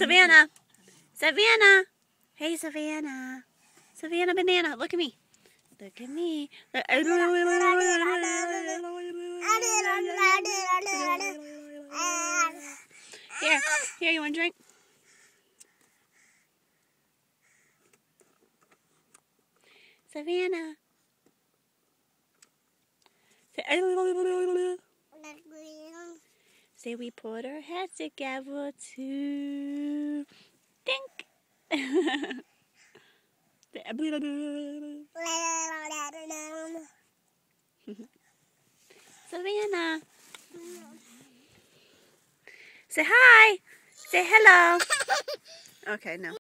Savannah. Savannah. Hey, Savannah. Savannah Banana. Look at me. Look at me. Here. Here, you want a drink? Savannah. Say we put our heads together to think. Savannah. Say hi. Say hello. Okay, no.